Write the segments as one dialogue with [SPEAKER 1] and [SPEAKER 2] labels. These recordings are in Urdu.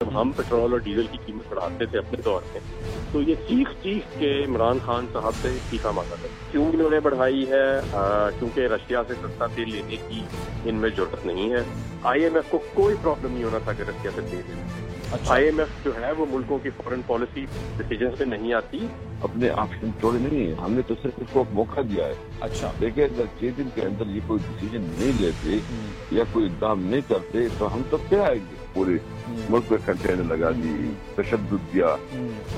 [SPEAKER 1] جب ہم پیٹرول اور ڈیزل کی قیمت بڑھاتے تھے اپنے دور میں تو یہ چیخ کے عمران خان صاحب سے استعفیٰ مانگا تھا. کیوں انہوں نے بڑھائی ہے؟ کیونکہ رشیا سے سستا تیل لینے کی ان میں ضرورت نہیں ہے. آئی ایم ایف کو کوئی پرابلم نہیں ہونا تھا کہ رشیا سے تیل لیں. آئی ایم ایف جو ہے وہ ملکوں کی فورن پالیسی ڈیسیجن پہ نہیں آتی.
[SPEAKER 2] اپنے آپشن چھوڑے نہیں, ہم نے تو صرف اس کو موقع دیا ہے.
[SPEAKER 3] اچھا
[SPEAKER 2] دیکھیں اگر 6 دن کے اندر یہ کوئی ڈیسیجن نہیں لیتے یا کوئی اقدام نہیں کرتے تو ہم تب کیا آئیں گے. پورے ملک پہ کنٹینر لگا دی, تشدد کیا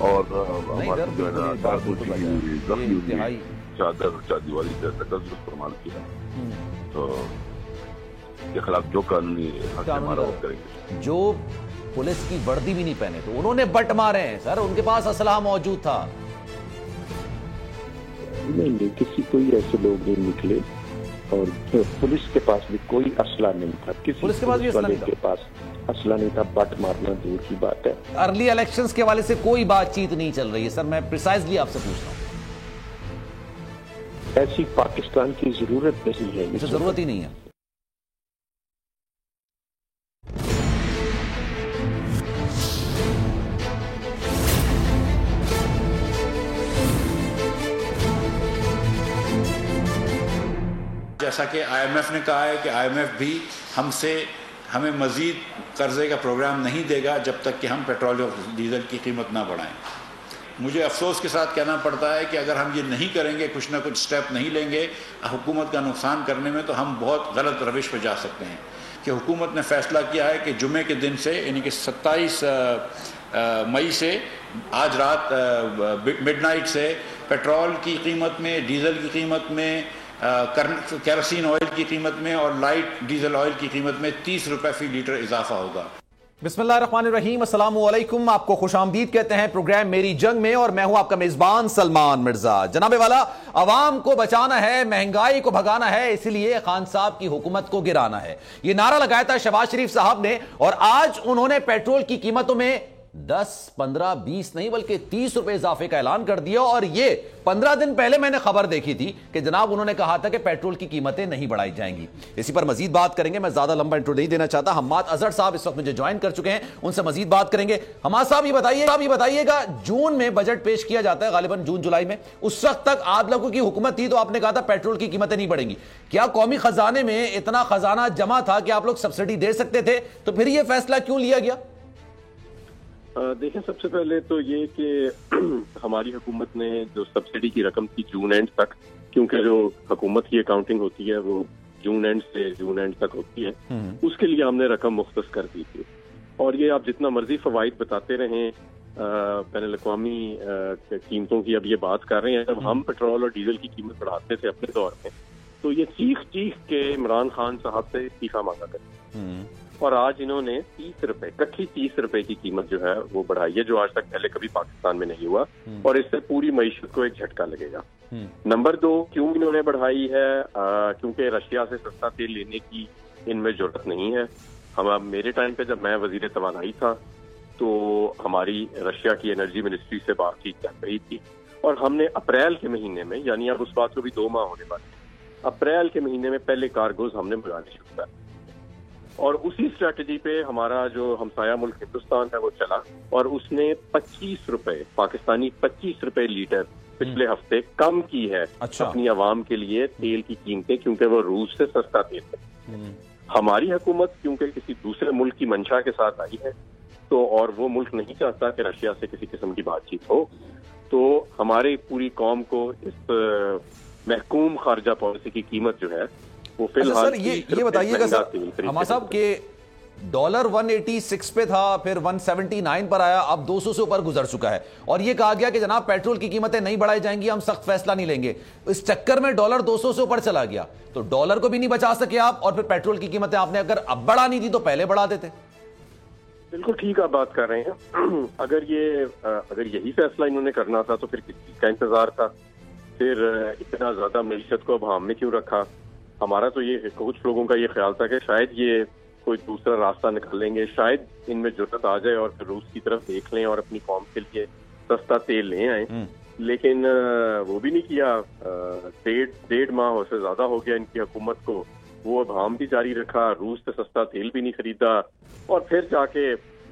[SPEAKER 2] اور ہمارے جو ہے نا زخمی ہوئی چادر چادی والی تجزیہ استعمال کیا. تو کے خلاف جو قانونی حق ہمارا وہ کریں گے.
[SPEAKER 3] جو پولیس کی وردی بھی نہیں پہنے تو انہوں نے بٹ مارے ہیں سر, ان کے پاس اسلحہ موجود تھا.
[SPEAKER 4] نہیں, کسی کوئی ایسے لوگ نہیں نکلے اور پولیس کے پاس بھی کوئی اسلحہ نہیں تھا.
[SPEAKER 3] پولیس کے پاس بھی اسلحہ نہیں تھا,
[SPEAKER 4] اسلحہ نہیں تھا. بٹ مارنا دور کی بات ہے.
[SPEAKER 3] ارلی الیکشنز کے حوالے سے کوئی بات چیت نہیں چل رہی ہے سر, میں پریسائزلی آپ سے پوچھ رہا ہوں.
[SPEAKER 4] ایسی پاکستان کی ضرورت نہیں ہے,
[SPEAKER 3] اسے ضرورت ہی نہیں ہے.
[SPEAKER 5] جیسا کہ آئی ایم ایف نے کہا ہے کہ آئی ایم ایف بھی ہمیں مزید قرضے کا پروگرام نہیں دے گا جب تک کہ ہم پیٹرول اور ڈیزل کی قیمت نہ بڑھائیں. مجھے افسوس کے ساتھ کہنا پڑتا ہے کہ اگر ہم یہ نہیں کریں گے, کچھ نہ کچھ سٹیپ نہیں لیں گے حکومت کا نقصان کرنے میں, تو ہم بہت غلط روش پہ جا سکتے ہیں. کہ حکومت نے فیصلہ کیا ہے کہ جمعے کے دن سے یعنی کہ 27 مئی سے آج رات مڈ نائٹ سے پیٹرول کی قیمت میں, ڈیزل کی قیمت میں, کیروسین آئل کی قیمت میں اور لائٹ ڈیزل آئل کی قیمت میں 30 روپے فی لیٹر اضافہ ہوگا.
[SPEAKER 3] بسم اللہ الرحمن الرحیم. السلام علیکم, آپ کو خوش آمدید کہتے ہیں پروگرام میری جنگ میں, اور میں ہوں آپ کا میزبان سلمان مرزا. جناب والا, عوام کو بچانا ہے, مہنگائی کو بھگانا ہے, اسی لیے خان صاحب کی حکومت کو گرانا ہے, یہ نعرہ لگایا تھا شہباز شریف صاحب نے, اور آج انہوں نے پیٹرول کی قیمتوں میں 10, 15, 20 نہیں بلکہ 30 روپے اضافے کا اعلان کر دیا. اور یہ 15 دن پہلے میں نے خبر دیکھی تھی کہ جناب انہوں نے کہا تھا کہ پیٹرول کی قیمتیں نہیں بڑھائی جائیں گی. اسی پر مزید بات کریں گے. میں زیادہ لمبا انٹرو نہیں دینا چاہتا. حماد اظہر صاحب اس وقت مجھے جوائن کر چکے ہیں, ان سے مزید بات کریں گے. حماد صاحب یہ بتائیے گا, جون میں بجٹ پیش کیا جاتا ہے غالباً جون جولائی میں, اس وقت تک آپ لوگوں کی حکومت تھی تو آپ نے کہا تھا پیٹرول کی قیمتیں نہیں بڑھیں گی. کیا قومی خزانے میں اتنا خزانہ جمع تھا کہ آپ لوگ سبسڈی دے سکتے تھے؟ تو پھر یہ فیصلہ کیوں لیا گیا؟
[SPEAKER 1] دیکھیں, سب سے پہلے تو یہ کہ ہماری حکومت نے جو سبسڈی کی رقم تھی جون اینڈ تک, کیونکہ جو حکومت کی اکاؤنٹنگ ہوتی ہے وہ جون اینڈ سے جون اینڈ تک ہوتی ہے, اس کے لیے ہم نے رقم مختص کر دی تھی. اور یہ آپ جتنا مرضی فوائد بتاتے رہیں بین الاقوامی قیمتوں کی, اب یہ بات کر رہے ہیں جب ہم پیٹرول اور ڈیزل کی قیمت بڑھاتے تھے اپنے دور میں تو یہ چیخ کے عمران خان صاحب سے استعفیٰ مانگا کرتے, اور آج انہوں نے 30 روپے کٹھی 30 روپے کی قیمت جو ہے وہ بڑھائی ہے, جو آج تک پہلے کبھی پاکستان میں نہیں ہوا, اور اس سے پوری معیشت کو ایک جھٹکا لگے گا. نمبر 2, کیوں انہوں نے بڑھائی ہے؟ کیونکہ رشیا سے سستا تیل لینے کی ان میں ضرورت نہیں ہے. میرے ٹائم پہ جب میں وزیر توانائی تھا تو ہماری رشیا کی انرجی منسٹری سے بات چیت چل رہی تھی, اور ہم نے اپریل کے مہینے میں, یعنی اب اس بات کو بھی 2 ماہ ہونے والے, اپریل کے مہینے میں پہلے کارگوز ہم نے منگانے شروع کر, اور اسی اسٹریٹجی پہ ہمارا جو ہمسایہ ملک ہندوستان ہے وہ چلا, اور اس نے 25 روپے پاکستانی 25 روپے لیٹر پچھلے ہفتے کم کی ہے اپنی عوام کے لیے تیل کی قیمتیں, کیونکہ وہ روس سے سستا تیل ہے. ہماری حکومت کیونکہ کسی دوسرے ملک کی منشا کے ساتھ آئی ہے تو, اور وہ ملک نہیں چاہتا کہ رشیا سے کسی قسم کی بات چیت ہو, تو ہماری پوری قوم کو اس محکوم خارجہ پالیسی کی قیمت جو ہے وہ فی الحال.
[SPEAKER 3] یہ بتائیے گا سر حماد صاحب کہ ڈالر 186 پہ تھا, پھر 179 پر آیا, اب 200 سے اوپر گزر چکا ہے, اور یہ کہا گیا کہ جناب پیٹرول کی قیمتیں نہیں بڑھائی جائیں گی, ہم سخت فیصلہ نہیں لیں گے. اس چکر میں ڈالر 200 سے اوپر چلا گیا, تو ڈالر کو بھی نہیں بچا سکے آپ, اور پھر پیٹرول کی قیمتیں آپ نے اگر اب بڑھانی تھی تو پہلے بڑھا دیتے.
[SPEAKER 1] بالکل ٹھیک آپ بات کر رہے ہیں. اگر یہی فیصلہ انہوں نے کرنا تھا تو پھر کس چیز کا انتظار تھا؟ پھر اتنا زیادہ معیشت کو ابہام میں کیوں رکھا؟ ہمارا تو یہ کچھ لوگوں کا یہ خیال تھا کہ شاید یہ کوئی دوسرا راستہ نکالیں گے, شاید ان میں جرأت آ جائے اور پھر روس کی طرف دیکھ لیں اور اپنی قوم کے لیے سستا تیل لے آئیں. لیکن وہ بھی نہیں کیا. 1.5 ماہ سے زیادہ ہو گیا ان کی حکومت کو, وہ ابہام بھی جاری رکھا, روس سے سستا تیل بھی نہیں خریدا, اور پھر جا کے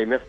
[SPEAKER 1] IMF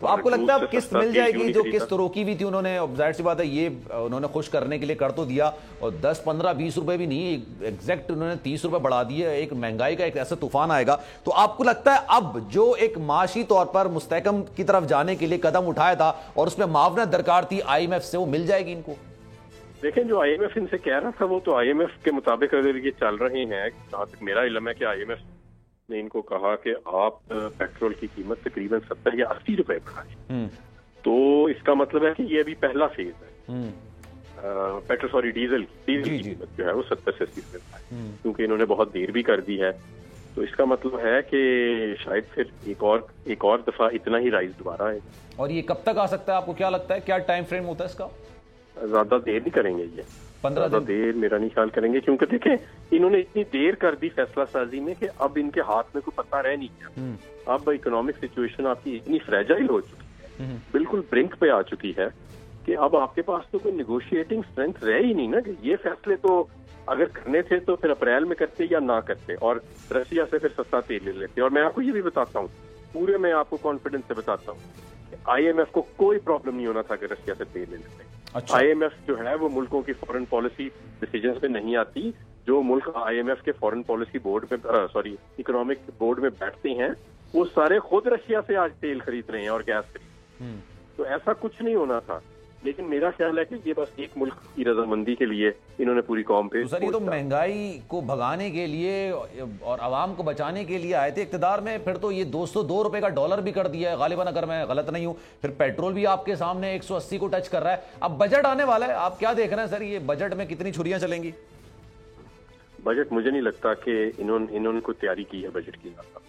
[SPEAKER 3] تو آپ کو لگتا ہے اب قسط مل جائے گی جو قسط روکی ہوئی تھی انہوں نے؟ ظاہر سی بات ہے یہ انہوں نے خوش کرنے کے لیے کر تو دیا، اور 10 15 20 روپے بھی نہیں، ایگزیکٹ انہوں نے 30 روپے بڑھا دیے، ایک مہنگائی کا ایک ایسا طوفان آئے گا۔ تو آپ کو لگتا ہے اب جو ایک معاشی طور پر مستحکم کی طرف جانے کے لیے قدم اٹھایا تھا اور اس میں معاونت درکار تھی IMF سے، وہ مل جائے گی ان کو؟
[SPEAKER 1] دیکھیں جو IMF ان سے کہہ رہا تھا وہ تو IMF کے مطابق اگر یہ چل رہے ہیں، جہاں تک میرا علم ہے کہ IMF نے ان کو کہا کہ آپ پیٹرول کی قیمت تقریباً 70 یا 80 روپے بڑھائیں، تو اس کا مطلب ہے کہ یہ ابھی پہلا فیز ہے۔ ڈیزل کی قیمت جو ہے وہ 70 سے 80 روپے بڑھائے، کیونکہ انہوں نے بہت دیر بھی کر دی ہے، تو اس کا مطلب ہے کہ شاید پھر ایک اور دفعہ اتنا ہی رائز دوبارہ آئے گا۔
[SPEAKER 3] اور یہ کب تک آ سکتا ہے آپ کو کیا لگتا ہے؟ کیا ٹائم فریم ہوتا ہے اس کا؟
[SPEAKER 1] زیادہ دیر نہیں کریں گے، یہ
[SPEAKER 3] 15
[SPEAKER 1] زیادہ دیر میرا نہیں خیال کریں گے، کیونکہ دیکھیں انہوں نے اتنی دیر کر دی فیصلہ سازی میں کہ اب ان کے ہاتھ میں کوئی پتہ رہ نہیں گیا۔ اب اکنامک سچویشن آپ کی اتنی فریجائل ہو چکی ہے، بالکل برنک پہ آ چکی ہے کہ اب آپ کے پاس تو کوئی نیگوشیٹنگ اسٹرینتھ رہ ہی نہیں نا، کہ یہ فیصلے تو اگر کرنے تھے تو پھر اپریل میں کرتے یا نہ کرتے، اور رشیا سے پھر سستا تیل لے لیتے۔ اور میں آپ کو یہ بھی بتاتا ہوں، پورے میں آپ کو کانفیڈنس سے بتاتا ہوں کہ IMF کو کوئی پرابلم نہیں ہونا تھا اگر رشیا سے تیل لے لیتے۔ IMF جو ہے وہ ملکوں کی فورن پالیسی ڈیسیجنز پہ نہیں آتی، جو ملک IMF کے فورن پالیسی بورڈ میں اکنامک بورڈ میں بیٹھتے ہیں وہ سارے خود رشیا سے آج تیل خرید رہے ہیں اور گیس خرید، تو ایسا کچھ نہیں ہونا تھا۔ لیکن میرا خیال ہے کہ یہ بس ایک ملک کی رضامندی کے لیے انہوں نے پوری قوم پہ،
[SPEAKER 3] سر یہ تو مہنگائی کو بھگانے کے لیے اور عوام کو بچانے کے لیے آئے تھے اقتدار میں، پھر تو یہ 202 روپے کا ڈالر بھی کر دیا ہے غالباً، اگر میں غلط نہیں ہوں، پھر پیٹرول بھی آپ کے سامنے 180 کو ٹچ کر رہا ہے۔ اب بجٹ آنے والا ہے، آپ کیا دیکھ رہے ہیں سر؟ یہ بجٹ میں کتنی چھریاں چلیں گی؟
[SPEAKER 1] بجٹ مجھے نہیں لگتا کہ انہوں نے کوئی تیاری کی ہے بجٹ کی زیادہ۔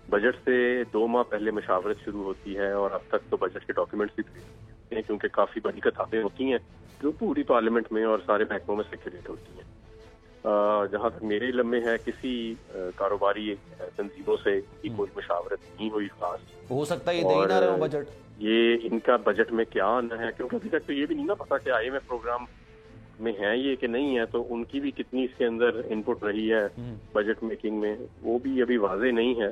[SPEAKER 1] بجٹ سے 2 ماہ پہلے مشاورت شروع ہوتی ہے اور اب تک تو بجٹ کے ڈاکیومنٹس بھی ہیں، کیونکہ کافی بڑی کتابیں ہوتی ہیں جو پوری پارلیمنٹ میں اور سارے محکموں میں سرکولیٹ ہوتی ہیں۔ جہاں تک میرے علم میں ہے کسی کاروباری تنظیموں سے کوئی مشاورت نہیں ہوئی خاص،
[SPEAKER 3] ہو سکتا ہے یہ دے ہی نہ رہے ہوں بجٹ،
[SPEAKER 1] یہ ان کا بجٹ میں کیا آنا ہے، کیونکہ ابھی تک تو یہ بھی نہیں نا پتا کہ IMF پروگرام میں ہے یہ کہ نہیں ہے، تو ان کی بھی کتنی اس کے اندر ان پٹ رہی ہے بجٹ میکنگ میں، وہ بھی ابھی واضح نہیں ہے۔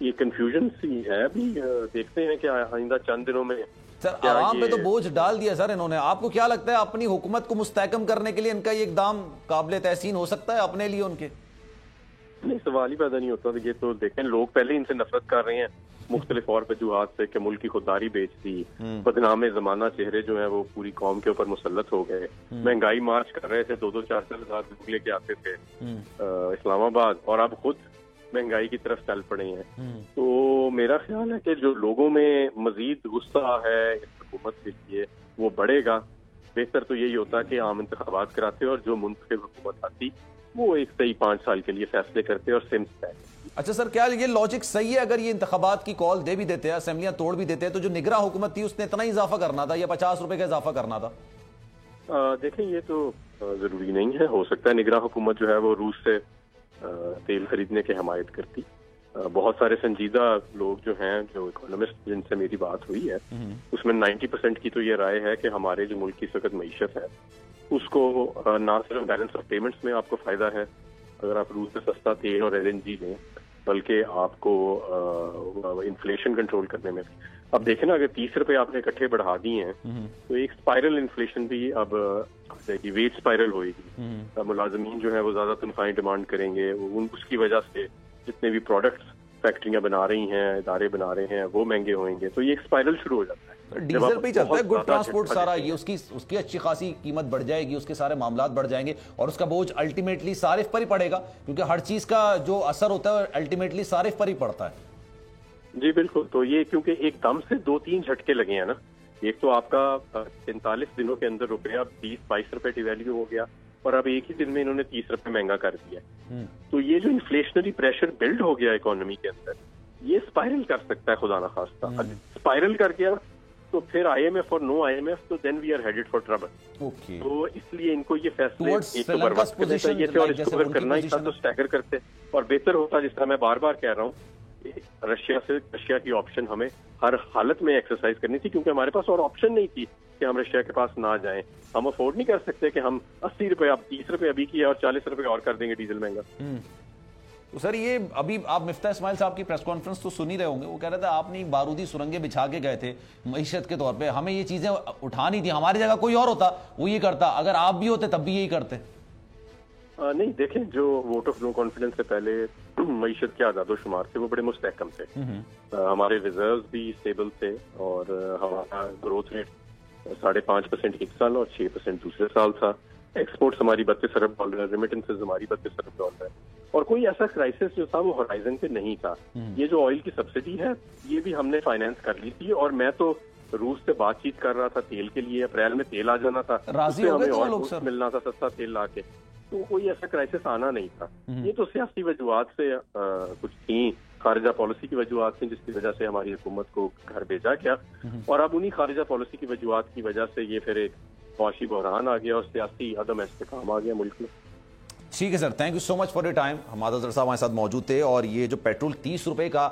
[SPEAKER 1] یہ کنفیوژن سی ہے، ابھی دیکھتے ہیں کہ آئندہ چند دنوں میں۔
[SPEAKER 3] سر عوام پہ تو بوجھ ڈال دیا سر انہوں نے، آپ کو کیا لگتا ہے اپنی حکومت کو مستحکم کرنے کے لیے ان کا یہ اقدام قابل تحسین ہو سکتا ہے اپنے لیے؟ ان کے
[SPEAKER 1] نہیں، سوال ہی پیدا نہیں ہوتا۔ یہ تو دیکھیں لوگ پہلے ان سے نفرت کر رہے ہیں مختلف اور وجوہات سے، کہ ملک کی خودداری بیچ دی، بدنام زمانہ چہرے جو ہیں وہ پوری قوم کے اوپر مسلط ہو گئے، مہنگائی مارچ کر رہے تھے، 2-4 ہزار لوگ لے کے آتے تھے اسلام آباد، اور اب خود مہنگائی کی طرف چل پڑے ہیں۔ تو میرا خیال ہے کہ جو لوگوں میں مزید غصہ ہے اس حکومت کے لیے وہ بڑھے گا۔ بہتر تو یہی ہوتا کہ عام انتخابات کراتے اور جو منتخب حکومت آتی وہ ایک صحیح 5 سال کے لیے فیصلے کرتے اور سمت ہے۔
[SPEAKER 3] اچھا سر، کیا یہ لاجک صحیح ہے اگر یہ انتخابات کی کال دے بھی دیتے ہیں، اسمبلیاں توڑ بھی دیتے ہیں، تو جو نگراں حکومت تھی اس نے اتنا ہی اضافہ کرنا تھا یا 50 روپے کا اضافہ کرنا تھا؟
[SPEAKER 1] دیکھیں یہ تو ضروری نہیں ہے، ہو سکتا ہے نگراں حکومت جو ہے وہ روس سے تیل خریدنے کی حمایت کرتی۔ بہت سارے سنجیدہ لوگ جو ہیں، جو اکانومسٹ جن سے میری بات ہوئی ہے، اس میں 90% کی تو یہ رائے ہے کہ ہمارے جو ملک کی اس وقت معیشت ہے اس کو نہ صرف بیلنس آف پیمنٹس میں آپ کو فائدہ ہے اگر آپ روس سے سستا تیل اور LNG لیں، بلکہ آپ کو انفلیشن کنٹرول کرنے میں بھی۔ اب دیکھیں نا، اگر 30 روپے آپ نے اکٹھے بڑھا دیے ہیں تو ایک اسپائرل انفلیشن بھی اب ویج اسپائرل ہوئے گی، ملازمین جو ہے وہ زیادہ تنخواہیں ڈیمانڈ کریں گے، اس کی وجہ سے جتنے بھی پروڈکٹس فیکٹریاں بنا رہی ہیں، ادارے بنا رہے ہیں، وہ مہنگے ہوئیں گے، تو یہ ایک اسپائرل شروع ہو جاتا ہے۔
[SPEAKER 3] ڈیزل پہ ہی چلتا ہے گڈ ٹرانسپورٹ سارا، یہ اس کی اچھی خاصی قیمت بڑھ جائے گی، اس کے سارے معاملات بڑھ جائیں گے اور اس کا بوجھ الٹیمیٹلی صارف پر ہی پڑے گا، کیونکہ ہر چیز کا جو اثر ہوتا ہے الٹیمیٹلی صارف پر ہی پڑتا ہے۔
[SPEAKER 1] جی بالکل، تو یہ کیونکہ ایک دم سے 2-3 جھٹکے لگے ہیں نا، ایک تو آپ کا 45 دنوں کے اندر روپیہ 20-22 روپے ڈی ویلیو ہو گیا، اور اب ایک ہی دن میں انہوں نے 30 روپے مہنگا کر دیا، تو یہ جو انفلیشنری پریشر بلڈ ہو گیا اکانومی کے اندر، یہ اسپائرل کر سکتا ہے خدا نخواستہ۔ اسپائرل کر گیا تو پھر IMF اور نو IMF تو then we are headed for trouble. تو اس لیے ان کو یہ فیصلے ایک تو بر وقت کرنے چاہیے تھے، اور اس کو اگر کرنا ہی تھا تو اسٹیگر کرتے، اور بہتر ہوتا، جس طرح میں بار بار کہہ رہا ہوں، رشیا کی آپشن ہمیں ہر حالت میں ایکسرسائز کرنی تھی، کیونکہ ہمارے پاس اور آپشن نہیں تھی کہ ہم رشیا کے پاس نہ جائیں۔ ہم افورڈ نہیں کر سکتے کہ ہم 80 روپے اب 30 روپے ابھی کی ہے اور 40 روپے اور کر دیں گے ڈیزل مہنگا۔
[SPEAKER 3] تو سر یہ ابھی آپ مفتاح اسماعیل صاحب کی پریس کانفرنس تو سن ہی رہے ہوں گے, وہ کہہ رہے تھے آپ نے بارودی سرنگیں بچھا کے گئے تھے معیشت کے طور پہ, ہمیں یہ چیزیں اٹھانی تھی, ہماری جگہ کوئی اور ہوتا وہ یہ کرتا, اگر آپ بھی ہوتے تب بھی یہی کرتے.
[SPEAKER 1] نہیں دیکھیں, جو ووٹ آف نو کانفیڈنس سے پہلے معیشت کے اعداد و شمار تھے وہ بڑے مستحکم تھے, ہمارے ریزروز بھی اسٹیبل تھے, اور ہمارا گروتھ ریٹ 5.5% ایک سال اور 6% دوسرے سال تھا. ایکسپورٹس ہماری $32 ارب, ریمیٹنسز ہماری $32 ارب, اور کوئی ایسا کرائسس جو تھا وہ ہورائزن پہ نہیں تھا. یہ جو آئل کی سبسڈی ہے یہ بھی ہم نے فائنینس کر لی تھی, اور میں تو روس سے بات چیت کر رہا تھا تیل کے لیے, اپریل میں تیل آ جانا تھا, ہمیں اور ملنا تھا سستا تیل لا کے, تو کوئی ایسا کرائسس آنا نہیں تھا. یہ تو سیاسی وجوہات سے کچھ تھیں, خارجہ پالیسی کی وجوہات تھیں جس کی وجہ سے ہماری حکومت کو گھر بھیجا گیا, اور اب انہی خارجہ پالیسی کی وجوہات کی وجہ سے یہ پھر ایک معاشی بحران آ گیا اور سیاسی عدم استحکام آ گیا ملک میں.
[SPEAKER 3] ٹھیک ہے sir, thank you so much for your time. Hammad Azhar sahab ہمارے ساتھ موجود تھے, اور یہ جو پیٹرول $30 کا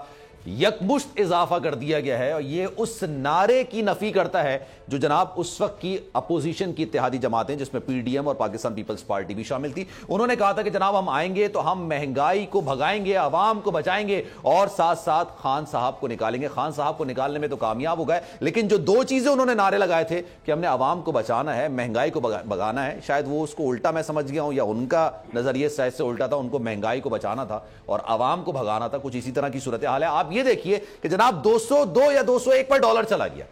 [SPEAKER 3] یکمشت اضافہ کر دیا گیا ہے, اور یہ اس نعرے کی نفی کرتا ہے جو جناب اس وقت کی اپوزیشن کی اتحادی جماعتیں جس میں پی ڈی ایم اور پاکستان پیپلز پارٹی بھی شامل تھی, انہوں نے کہا تھا کہ جناب ہم آئیں گے تو ہم مہنگائی کو بھگائیں گے, عوام کو بچائیں گے, اور ساتھ ساتھ خان صاحب کو نکالیں گے. خان صاحب کو نکالنے میں تو کامیاب ہو گئے, لیکن جو دو چیزیں انہوں نے نعرے لگائے تھے کہ ہم نے عوام کو بچانا ہے, مہنگائی کو بھگانا ہے, شاید وہ اس کو الٹا میں سمجھ گیا ہوں, یا ان کا نظریہ شاید سے الٹا تھا, ان کو مہنگائی کو بچانا تھا اور عوام کو بھگانا تھا. کچھ اسی طرح کی صورتحال ہے. آپ یہ دیکھیے کہ جناب 202 یا 201 پر ڈالر چلا گیا.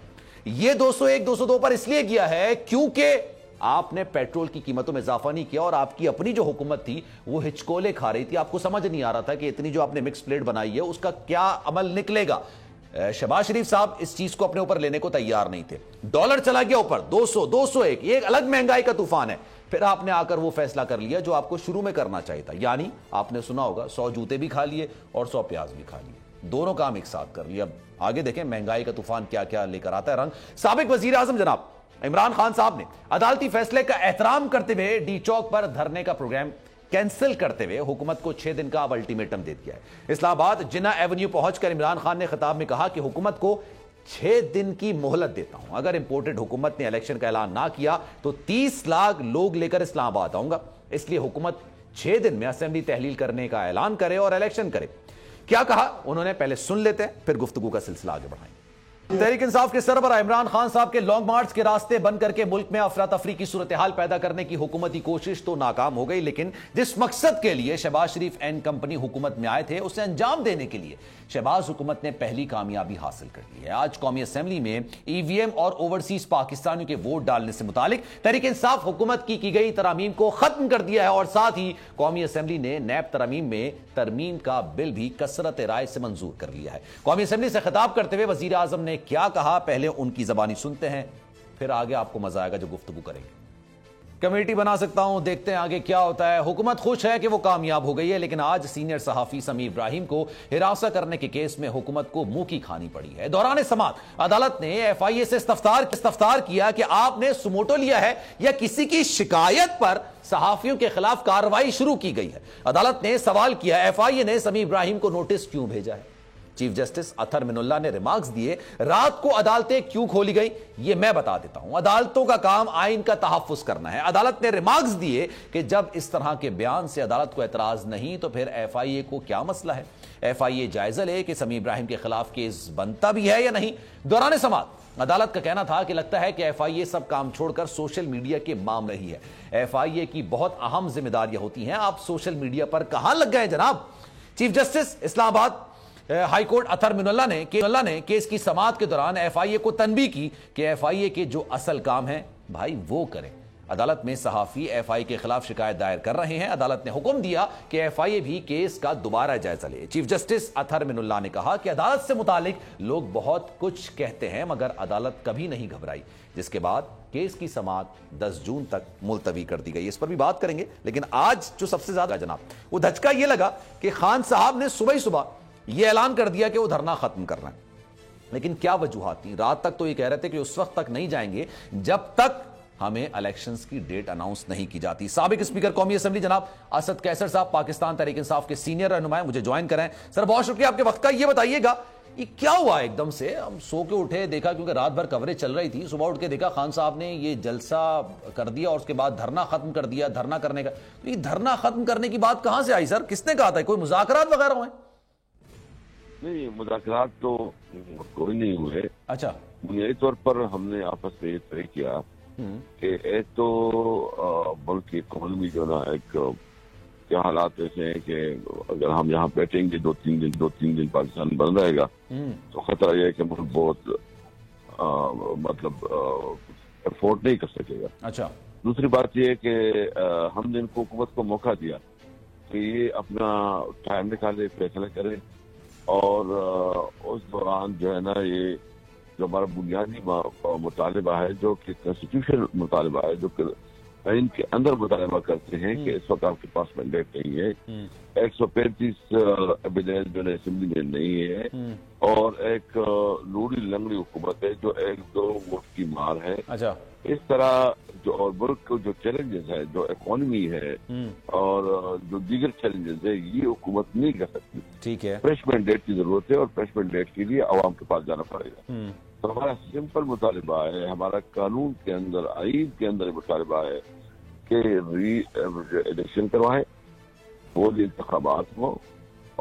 [SPEAKER 3] یہ 201 202 پر اس لیے گیا ہے کیونکہ آپ نے پیٹرول کی قیمتوں میں اضافہ نہیں کیا, اور آپ کی اپنی جو حکومت تھی وہ ہچکولے کھا رہی تھی. آپ کو سمجھ نہیں آ رہا تھا کہ اتنی جو آپ نے مکس پلیٹ بنائی ہے اس کا کیا عمل نکلے گا. شہباز شریف صاحب اس چیز کو اپنے اوپر لینے کو تیار نہیں تھے. ڈالر چلا گیا اوپر 200 201, یہ ایک الگ مہنگائی کا طوفان ہے. پھر آپ نے آ کر وہ فیصلہ کر لیا جو آپ کو شروع میں کرنا چاہیے تھا, یعنی آپ نے سنا ہوگا 100 جوتے بھی کھا لیے اور 100 پیاز بھی کھا لیے, دونوں کام ایک ساتھ کر لیا. اب آگے دیکھیں مہنگائی کا طوفان کیا کیا لے کر آتا ہے رنگ. سابق وزیر اعظم جناب عمران خان صاحب نے عدالتی فیصلے کا احترام کرتے ہوئے ڈی چوک پر دھرنے کا پروگرام کینسل کرتے ہوئے حکومت کو 6 دن کا اب الٹیمیٹم دے دیا ہے. اسلام آباد جناح ایونیو پہنچ کر عمران خان نے خطاب میں کہا کہ حکومت کو 6 دن کی مہلت دیتا ہوں, اگر امپورٹڈ حکومت نے الیکشن کا اعلان نہ کیا تو 30 لاکھ لوگ لے کر اسلام آباد آؤں گا, اس لیے حکومت 6 دن میں اسمبلی تحلیل کرنے کا اعلان کرے اور الیکشن کرے. کیا کہا انہوں نے, پہلے سن لیتے ہیں پھر گفتگو کا سلسلہ آگے بڑھائیں. تحریک انصاف کے سربراہ عمران خان صاحب کے لانگ مارچ کے راستے بند کر کے ملک میں افراتفری کی صورتحال پیدا کرنے کی حکومتی کوشش تو ناکام ہو گئی, لیکن جس مقصد کے لیے شہباز شریف اینڈ کمپنی حکومت میں آئے تھے اسے انجام دینے کے لیے شہباز حکومت نے پہلی کامیابی حاصل کر لی ہے. آج قومی اسمبلی میں ای وی ایم اور اوورسیز پاکستانیوں کے ووٹ ڈالنے سے متعلق تحریک انصاف حکومت کی گئی ترامیم کو ختم کر دیا ہے, اور ساتھ ہی قومی اسمبلی نے نیب ترامیم میں ترمیم کا بل بھی کثرت رائے سے منظور کر لیا ہے. قومی اسمبلی سے خطاب کرتے ہوئے وزیر اعظم نے کیا کہا, پہلے ان کی زبانی سنتے ہیں, پھر آگے آپ کو مزہ آئے گا جو گفتگو کریں گے. کمیٹی بنا سکتا ہوں, دیکھتے ہیں آگے کیا ہوتا ہے. حکومت خوش ہے کہ وہ کامیاب ہو گئی ہے, لیکن آج سینئر صحافی سمیع ابراہیم کو ہراساں کرنے کے کیس میں حکومت کو منہ کی کھانی پڑی ہے. دوران سماعت عدالت نے ایف آئی اے سے استفسار کیا کہ آپ نے سموٹو لیا ہے یا کسی کی شکایت پر صحافیوں کے خلاف کارروائی شروع کی گئی ہے. عدالت نے سوال کیا ایف آئی اے نے سمیع ابراہیم کو نوٹس کیوں بھیجا ہے. چیف جسٹس اطہر من اللہ نے ریمارکس دیے, رات کو عدالتیں کیوں کھولی گئی یہ میں بتا دیتا ہوں, عدالتوں کا کام آئین کا تحفظ کرنا ہے. عدالت نے ریمارکس دیے کہ جب اس طرح کے بیان سے عدالت کو اعتراض نہیں تو پھر ایف آئی اے کو کیا مسئلہ ہے. ایف آئی اے جائزہ لے کہ سمیع ابراہیم کے خلاف کیس بنتا بھی ہے یا نہیں. دوران سماعت عدالت کا کہنا تھا کہ لگتا ہے کہ ایف آئی اے سب کام چھوڑ کر سوشل میڈیا کے مام رہی ہے. ایف آئی اے کی بہت اہم ذمہ داریاں ہوتی ہیں, آپ سوشل میڈیا پر کہاں لگ گئے جناب. چیف جسٹس اسلام آباد ہائی کورٹ اطہر من اللہ نے کیس کی سماعت کے دوران ایف آئی اے کو تنبیہ کی کہ ایف آئی اے کے جو اصل کام ہے بھائی وہ کریں. عدالت میں صحافی ایف آئی اے کے خلاف شکایت دائر کر رہے ہیں. عدالت نے حکم دیا کہ ایف آئی اے بھی کیس کا دوبارہ جائزہ لے. چیف جسٹس اطہر من اللہ نے کہا کہ عدالت سے متعلق لوگ بہت کچھ کہتے ہیں مگر عدالت کبھی نہیں گھبرائی, جس کے بعد کیس کی سماعت 10 جون تک ملتوی کر دی گئی. اس پر بھی بات کریں گے, لیکن آج جو سب سے زیادہ جناب وہ دھچکا یہ لگا کہ خان صاحب نے صبح یہ اعلان کر دیا کہ وہ دھرنا ختم کر رہے ہیں. لیکن کیا وجوہات تھی؟ رات تک تو یہ کہہ رہے تھے کہ اس وقت تک نہیں جائیں گے جب تک ہمیں الیکشنز کی ڈیٹ اناؤنس نہیں کی جاتی. سابق اسپیکر قومی اسمبلی جناب اسد قیصر صاحب پاکستان تحریک انصاف کے سینئر رہنما مجھے جوائن کریں. سر بہت شکریہ آپ کے وقت کا. یہ بتائیے گا یہ کیا ہوا ایک دم سے؟ ہم سو کے اٹھے، دیکھا کیونکہ رات بھر کوریج چل رہی تھی، صبح اٹھ کے دیکھا خان صاحب نے یہ جلسہ کر دیا اور اس کے بعد دھرنا ختم کر دیا، دھرنا کرنے کا. تو یہ دھرنا ختم کرنے کی بات کہاں سے آئی سر؟ کس نے کہا تھا؟ کوئی مذاکرات وغیرہ ہوئے؟
[SPEAKER 2] نہیں، مذاکرات تو کوئی نہیں ہوئے.
[SPEAKER 3] اچھا.
[SPEAKER 2] بنیادی طور پر ہم نے آپس میں یہ طے کیا کہ ایک تو ملک کی اکانومی جو نا ایک کیا حالات ایسے ہیں کہ اگر ہم یہاں بیٹھیں گے دو تین دن پاکستان بند رہے گا تو خطرہ یہ ہے کہ ملک بہت مطلب افورڈ نہیں کر سکے گا.
[SPEAKER 3] اچھا.
[SPEAKER 2] دوسری بات یہ ہے کہ ہم نے ان کو حکومت کو موقع دیا کہ یہ اپنا ٹائم نکالے، فیصلہ کرے، اور اس دوران جو ہے نا یہ جو ہمارا بنیادی مطالبہ ہے، جو کہ کانسٹیٹیوشن مطالبہ ہے، جو کہ ان کے اندر مطالبہ کرتے ہیں کہ اس وقت آپ کے پاس مینڈیٹ نہیں ہے، 135 ایویڈنس جو ہے اسمبلی میں نہیں ہے، اور ایک لوڑی لنگڑی حکومت ہے جو 1-2 ووٹ کی مار ہے.
[SPEAKER 3] اچھا.
[SPEAKER 2] اس طرح جو اور ملک کو جو چیلنجز ہے، جو اکانومی ہے اور جو دیگر چیلنجز ہے، یہ حکومت نہیں کر سکتی.
[SPEAKER 3] ٹھیک ہے.
[SPEAKER 2] فریش مینڈیٹ کی ضرورت ہے اور فریش مینڈیٹ کے لیے عوام کے پاس جانا پڑے گا. تو ہمارا سمپل مطالبہ ہے، ہمارا قانون کے اندر، آئین کے اندر مطالبہ ہے کہ ری الیکشن کروائیں، وہ انتخابات ہوں،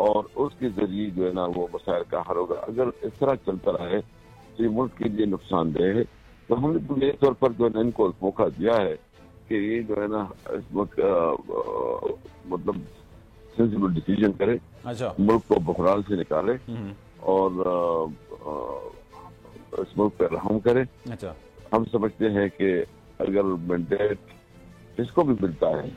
[SPEAKER 2] اور اس کے ذریعے جو ہے نا وہ مسائل کا حل ہوگا. اگر اس طرح چلتا رہے تو یہ ملک کے لیے نقصان دہ ہے. تو ہم نے بنیادی طور پر جو ہے نا ان کو موقع دیا ہے کہ یہ جو ہے نا اس وقت مطلب سینسیبل ڈیسیژن کرے، ملک کو بحران سے نکالے اور اس ملک پہ رحم کرے. ہم سمجھتے ہیں کہ اگر مینڈیٹ جس کو بھی ملتا ہے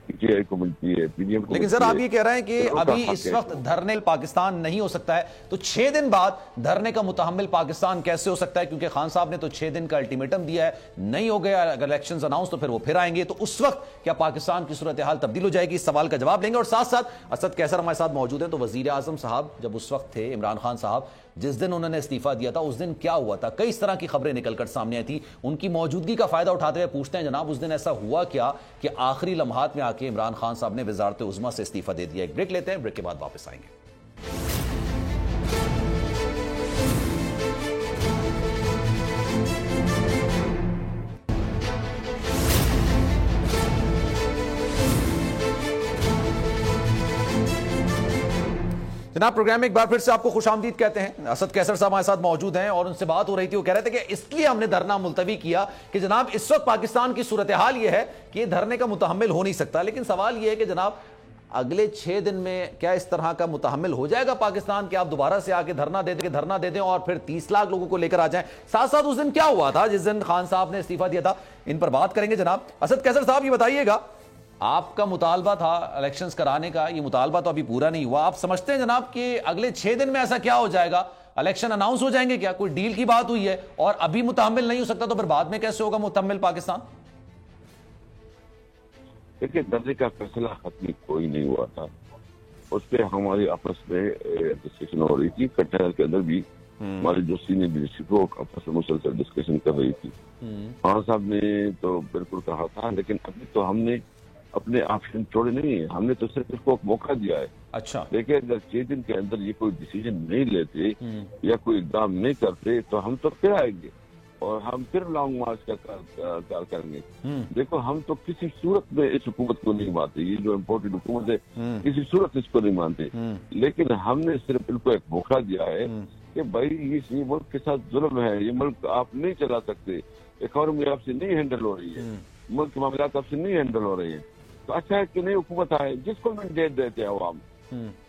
[SPEAKER 2] پی ٹی آئی کو ملتی ہے، پی ڈی ایم کو.
[SPEAKER 3] لیکن سر آپ یہ کہہ رہے ہیں کہ ابھی اس وقت دھرنے پاکستان نہیں ہو سکتا ہے، تو 6 دن بعد دھرنے کا متحمل پاکستان کیسے ہو سکتا ہے؟ کیونکہ خان صاحب نے تو 6 دن کا الٹیمیٹم دیا ہے، نہیں ہو گیا، اگر الیکشنز اناؤنس تو پھر وہ پھر آئیں گے. تو اس وقت کیا پاکستان کی صورتحال تبدیل ہو جائے گی؟ اس سوال کا جواب لیں گے. اور ساتھ ساتھ اسد کیسر ہمارے ساتھ موجود ہیں. تو وزیر اعظم صاحب جب اس وقت تھے، عمران خان صاحب جس دن انہوں نے استعفیٰ دیا تھا، اس دن کیا ہوا تھا؟ کئی اس طرح کی خبریں نکل کر سامنے آئی تھی. ان کی موجودگی کا فائدہ اٹھاتے ہوئے پوچھتے ہیں جناب اس دن ایسا ہوا کیا کہ آخری لمحات میں آ کے عمران خان صاحب نے وزارت عظمیٰ سے استعفیٰ دے دیا؟ ایک بریک لیتے ہیں، بریک کے بعد واپس آئیں گے. جناب پروگرام میں ایک بار پھر سے آپ کو خوش آمدید کہتے ہیں. اسد کیسر صاحب ہمارے ساتھ موجود ہیں اور ان سے بات ہو رہی تھی. وہ کہہ رہے تھے کہ اس لیے ہم نے دھرنا ملتوی کیا کہ جناب اس وقت پاکستان کی صورتحال یہ ہے کہ یہ دھرنے کا متحمل ہو نہیں سکتا. لیکن سوال یہ ہے کہ جناب اگلے 6 دن میں کیا اس طرح کا متحمل ہو جائے گا پاکستان کہ آپ دوبارہ سے آ کے دھرنا دے دیں اور پھر 30 لاکھ لوگوں کو لے کر آ جائیں؟ ساتھ ساتھ اس دن کیا ہوا تھا جس دن خان صاحب نے استعفیٰ دیا تھا، ان پر بات کریں گے. جناب اسد کیسر صاحب یہ بتائیے گا، آپ کا مطالبہ تھا الیکشنز کرانے کا، یہ مطالبہ تو ابھی پورا نہیں ہوا. آپ سمجھتے ہیں جناب کہ اگلے 6 دن میں ایسا کیا ہو جائے گا؟ الیکشن اناؤنس ہو جائیں گے کیا؟ کوئی ڈیل کی بات ہوئی ہے اور ابھی متحمل نہیں ہو سکتا تو پھر بعد میں کیسے ہوگا متحمل پاکستان؟
[SPEAKER 2] دیکھیے، دھرنے کا فیصلہ ختم کوئی نہیں ہوا تھا، اس پہ ہماری آپس میں ڈسکشن ہو رہی تھی. کٹہر کے اندر بھی ہماری جو سینئر لیڈرشپ وہ آپس میں مسلسل ڈسکشن کر رہی تھی. خان صاحب نے تو بالکل کہا تھا، لیکن ابھی تو ہم نے اپنے آپشن چھوڑے نہیں ہیں، ہم نے تو صرف اس کو موقع دیا ہے.
[SPEAKER 3] اچھا.
[SPEAKER 2] دیکھیں، اگر 6 دن کے اندر یہ کوئی ڈیسیژن نہیں لیتے یا کوئی اقدام نہیں کرتے تو ہم تو پھر آئیں گے اور ہم پھر لانگ مارچ کا کار کریں گے. دیکھو، ہم تو کسی صورت میں اس حکومت کو نہیں مانتے، یہ جو امپورٹنٹ حکومت ہے کسی صورت اس کو نہیں مانتے، لیکن ہم نے صرف ان کو ایک موقع دیا ہے کہ بھائی یہ ملک کے ساتھ ظلم ہے، یہ ملک آپ نہیں چلا سکتے، اکانومی آپ سے نہیں ہینڈل ہو رہی ہے، ملک کے معاملات آپ سے نہیں ہینڈل ہو رہے ہیں. تو اچھا ہے کہ نئی حکومت آئے جس کو مینڈیٹ دیتے ہیں عوام،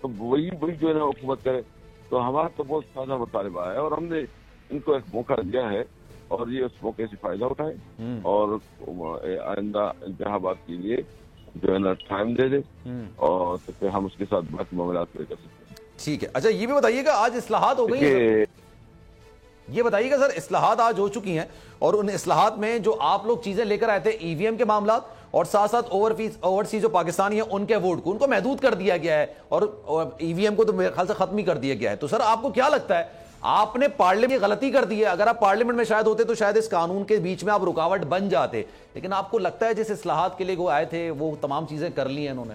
[SPEAKER 2] تو وہی جو ہے نا حکومت کرے. تو ہمارا تو بہت سادہ مطالبہ ہے اور ہم نے ان کو ایک موقع دیا ہے اور یہ اس موقع سے فائدہ اٹھائے اور آئندہ انتخابات کے لیے جو ہے نا ٹائم دے دے اور پھر ہم اس کے ساتھ باقی معاملات طے کر سکتے ہیں.
[SPEAKER 3] ٹھیک ہے. اچھا یہ بھی بتائیے گا، آج اصلاحات ہو گئی ہیں، یہ بتائیے گا سر، اصلاحات آج ہو چکی ہیں اور ان اصلاحات میں جو آپ لوگ چیزیں لے کر آئے تھے، ای وی ایم کے معاملات اور ساتھ ساتھ اوورسیز جو پاکستانی ہیں ان کے ووٹ کو ان کو محدود کر دیا گیا ہے اور ای وی ایم کو تو میرے خیال سے ختم ہی کر دیا گیا ہے. تو سر آپ کو کیا لگتا ہے، آپ نے پارلیمنٹ کی غلطی کر دی ہے؟ اگر آپ پارلیمنٹ میں شاید ہوتے تو شاید اس قانون کے بیچ میں آپ رکاوٹ بن جاتے، لیکن آپ کو لگتا ہے جس اصلاحات کے لیے وہ آئے تھے وہ تمام چیزیں کر لی ہیں انہوں نے؟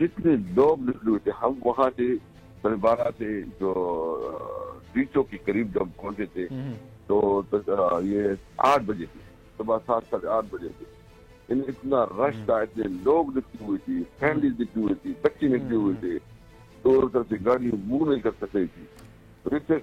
[SPEAKER 2] جتنے لوگ نکلے ہوئے تھے، ہم وہاں سے 12 سے جو ڈیچو کے قریب جب پہنچے تھے تو یہ 8 بجے تھے، صبح 7 ساڑھے 8 بجے تھے. اتنا رش تھا، اتنے لوگ نکلے ہوئے تھے، فیملیز نکلی ہوئی تھی، بچے نکلے ہوئے تھے، تو طرف سے گاڑی موو نہیں کر سکتی تھی.
[SPEAKER 3] سر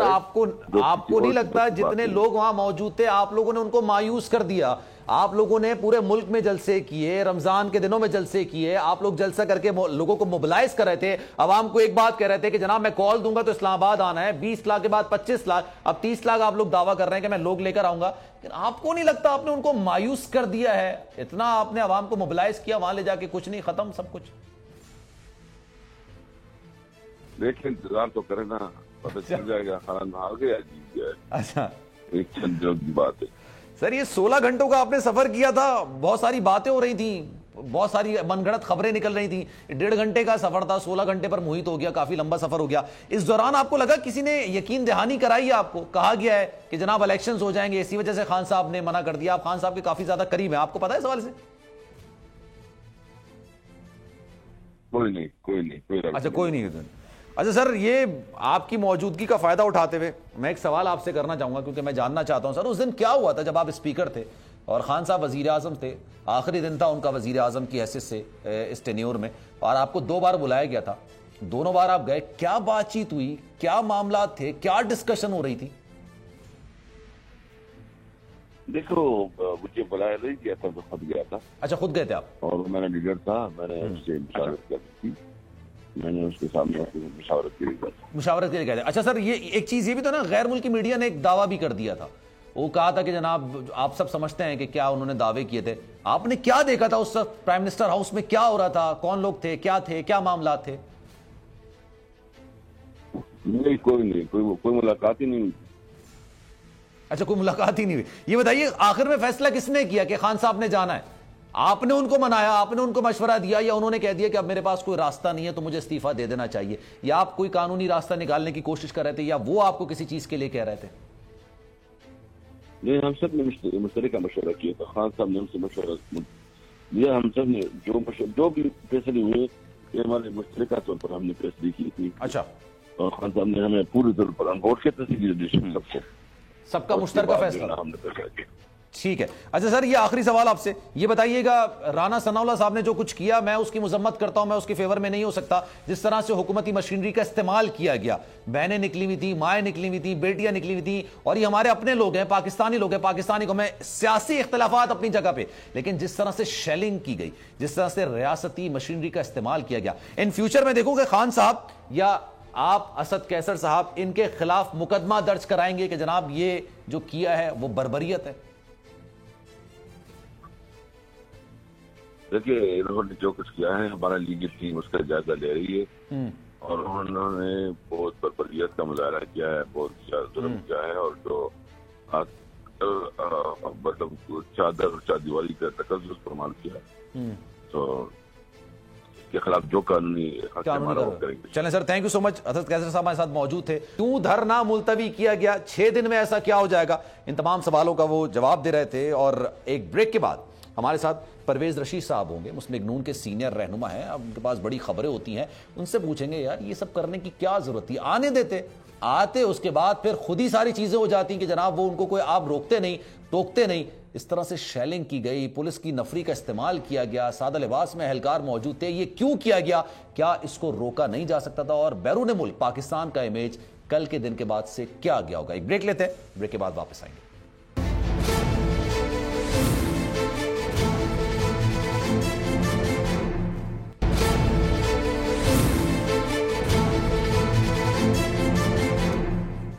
[SPEAKER 3] آپ کو نہیں لگتا جتنے لوگ وہاں موجود تھے آپ لوگوں نے ان کو مایوس کر دیا؟ آپ لوگوں نے پورے ملک میں جلسے کیے، رمضان کے دنوں میں جلسے کیے، آپ لوگ جلسہ کر کے لوگوں کو موبلائز کر رہے تھے، عوام کو ایک بات کہہ رہے تھے کہ جناب میں کال دوں گا تو اسلام آباد آنا ہے، 20 لاکھ کے بعد 25 لاکھ، اب 30 لاکھ آپ لوگ دعویٰ کر رہے ہیں کہ میں لوگ لے کر آؤں گا. لیکن آپ کو نہیں لگتا آپ نے ان کو مایوس کر دیا ہے؟ اتنا آپ نے عوام کو موبلائز کیا، وہاں لے جا کے کچھ نہیں، ختم سب کچھ.
[SPEAKER 2] دیکھیں انتظار تو کرے نا، پتہ چل جائے گا خان آ گیا جیت گیا. اچھا ایک چند دنوں کی بات ہے
[SPEAKER 3] سر. یہ 16 گھنٹوں کا آپ نے سفر کیا تھا، بہت ساری باتیں ہو رہی تھیں، بہت ساری من گھڑت خبریں نکل رہی تھیں. 1.5 گھنٹے کا سفر تھا، 16 گھنٹے پر محیط ہو گیا، کافی لمبا سفر ہو گیا. اس دوران آپ کو لگا کسی نے یقین دہانی کرائی ہے آپ کو؟ کہا گیا ہے کہ جناب الیکشنز ہو جائیں گے، اسی وجہ سے خان صاحب نے منع کر دیا. آپ خان صاحب کے کافی زیادہ قریب ہیں، آپ کو پتا ہے اس حوالے سے؟
[SPEAKER 2] کوئی نہیں.
[SPEAKER 3] اچھا کوئی نہیں. اچھا سر، یہ آپ کی موجودگی کا فائدہ اٹھاتے ہوئے میں ایک سوال آپ سے کرنا چاہوں گا، کیونکہ میں جاننا چاہتا ہوں سر اس دن کیا ہوا تھا جب آپ اسپیکر تھے اور خان صاحب وزیر اعظم تھے، آخری دن تھا ان کا وزیر اعظم کی حیثیت سے اس ٹینیور میں، اور آپ کو 2 بار بلایا گیا تھا، دونوں بار آپ گئے. کیا بات چیت ہوئی، کیا معاملات تھے، کیا ڈسکشن ہو رہی تھی؟
[SPEAKER 2] دیکھو مجھے بلایا نہیں گیا تھا، تو خود گیا تھا.
[SPEAKER 3] اچھا خود گئے تھے آپ؟
[SPEAKER 2] اور میرا لیڈر تھا، میں نے اس سے مشاورت کی تھی، میں نے اس کے سامنے مشاورت کے لیے
[SPEAKER 3] گئے تھے. اچھا سر، یہ ایک چیز یہ بھی تو نا، غیر ملکی میڈیا نے ایک دعویٰ بھی کر دیا تھا، وہ کہا تھا کہ جناب آپ سب سمجھتے ہیں کہ کیا انہوں نے دعوے کیے تھے. آپ نے کیا دیکھا تھا اس وقت پرائم منسٹر ہاؤس میں؟ کیا ہو رہا تھا؟ کون لوگ تھے؟ کیا معاملات تھے؟
[SPEAKER 2] نہیں کوئی ملاقات ہی نہیں ہوئی.
[SPEAKER 3] اچھا کوئی ملاقات ہی نہیں ہوئی. یہ بتائیے آخر میں فیصلہ کس نے کیا کہ خان صاحب نے جانا ہے؟ آپ نے ان کو منایا، آپ نے ان کو مشورہ دیا، یا انہوں نے کہہ دیا کہ اب میرے پاس کوئی راستہ نہیں ہے تو مجھے استعفیٰ دے دینا چاہیے، یا آپ کوئی قانونی راستہ نکالنے کی کوشش کر رہے تھے، یا وہ آپ کو کسی چیز کے لیے کہہ رہے تھے؟
[SPEAKER 2] نہیں، ہم سب نے مشترکہ مشورہ کیا تھا. خان صاحب نے ہم سے مشورہ دیا، ہم سب نے جو بھی فیصلے ہوئے یہ ہمارے مشترکہ طور پر ہم نے فیصلے کی تھی.
[SPEAKER 3] اچھا. اور
[SPEAKER 2] خان صاحب نے ہمیں پوری طور پر ہم ووٹ کہتے تھے
[SPEAKER 3] سب کا مشترکہ فیصلہ
[SPEAKER 2] ہم نے فیصلہ کیا.
[SPEAKER 3] ٹھیک ہے. اچھا سر، یہ آخری سوال آپ سے یہ بتائیے گا، رانا ثناء اللہ صاحب نے جو کچھ کیا میں اس کی مذمت کرتا ہوں، میں اس کے فیور میں نہیں ہو سکتا. جس طرح سے حکومتی مشینری کا استعمال کیا گیا، بہنیں نکلی ہوئی تھیں، مائیں نکلی ہوئی تھیں، بیٹیاں نکلی ہوئی تھیں، اور یہ ہمارے اپنے لوگ ہیں، پاکستانی لوگ ہیں، پاکستانی قوم ہے، سیاسی اختلافات اپنی جگہ پہ، لیکن جس طرح سے شیلنگ کی گئی، جس طرح سے ریاستی مشینری کا استعمال کیا گیا، ان فیوچر میں دیکھو کہ خان صاحب یا آپ اسد کیسر صاحب ان کے خلاف مقدمہ درج کرائیں گے کہ جناب یہ جو کیا ہے وہ بربریت ہے؟
[SPEAKER 2] دیکھیے انہوں نے جو کچھ کیا ہے، ہمارا لیگل ٹیم اس کا جائزہ لے رہی ہے، اور انہوں نے بہت بربریت کا مظاہرہ کیا ہے، بہت زیادہ ظلم کیا ہے، اور جو مطلب چادر چاردیواری کا تقزز استعمال کیا ہے، تو اس کے خلاف جو قانونی کریں گے.
[SPEAKER 3] چلیں سر، تھینک یو سو مچ. اسد کیسر صاحب ہمارے ساتھ موجود تھے. کیوں دھرنا ملتوی کیا گیا؟ 6 دن میں ایسا کیا ہو جائے گا؟ ان تمام سوالوں کا وہ جواب دے رہے تھے. اور ایک بریک کے بعد ہمارے ساتھ پرویز رشید صاحب ہوں گے، مسلم لیگ نون کے سینئر رہنما ہیں. اب ان کے پاس بڑی خبریں ہوتی ہیں، ان سے پوچھیں گے یار یہ سب کرنے کی کیا ضرورت تھی؟ آنے دیتے، آتے اس کے بعد پھر خود ہی ساری چیزیں ہو جاتی کہ جناب وہ ان کو کوئی آپ روکتے نہیں، ٹوکتے نہیں. اس طرح سے شیلنگ کی گئی، پولیس کی نفری کا استعمال کیا گیا، سادہ لباس میں اہلکار موجود تھے. یہ کیوں کیا گیا؟ کیا اس کو روکا نہیں جا سکتا تھا؟ اور بیرون ملک پاکستان کا امیج کل کے دن کے بعد سے کیا گیا ہوگا؟ ایک بریک لیتے ہیں، بریک کے بعد واپس آئیں گے.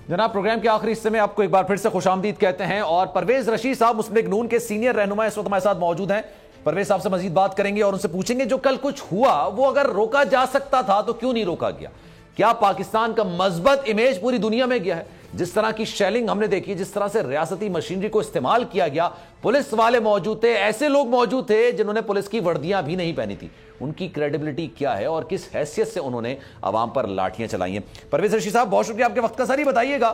[SPEAKER 3] جناب پروگرام کے آخری حصے میں آپ کو ایک بار پھر سے خوش آمدید کہتے ہیں. اور پرویز رشید صاحب مسلم لیگ نون کے سینئر رہنما اس وقت ہمارے ساتھ موجود ہیں. پرویز صاحب سے مزید بات کریں گے اور ان سے پوچھیں گے جو کل کچھ ہوا وہ اگر روکا جا سکتا تھا تو کیوں نہیں روکا گیا؟ کیا پاکستان کا مثبت امیج پوری دنیا میں گیا ہے؟ جس طرح کی شیلنگ ہم نے دیکھی، جس طرح سے ریاستی مشینری کو استعمال کیا گیا، پولیس والے موجود تھے، ایسے لوگ موجود تھے جنہوں نے پولیس کی وردیاں بھی نہیں پہنی تھی. ان کی کریڈیبلٹی کیا ہے اور کس حیثیت سے انہوں نے عوام پر لاٹھیاں چلائی ہیں؟ پرویز رشید صاحب بہت شکریہ آپ کے وقت کا. سر یہ بتائیے گا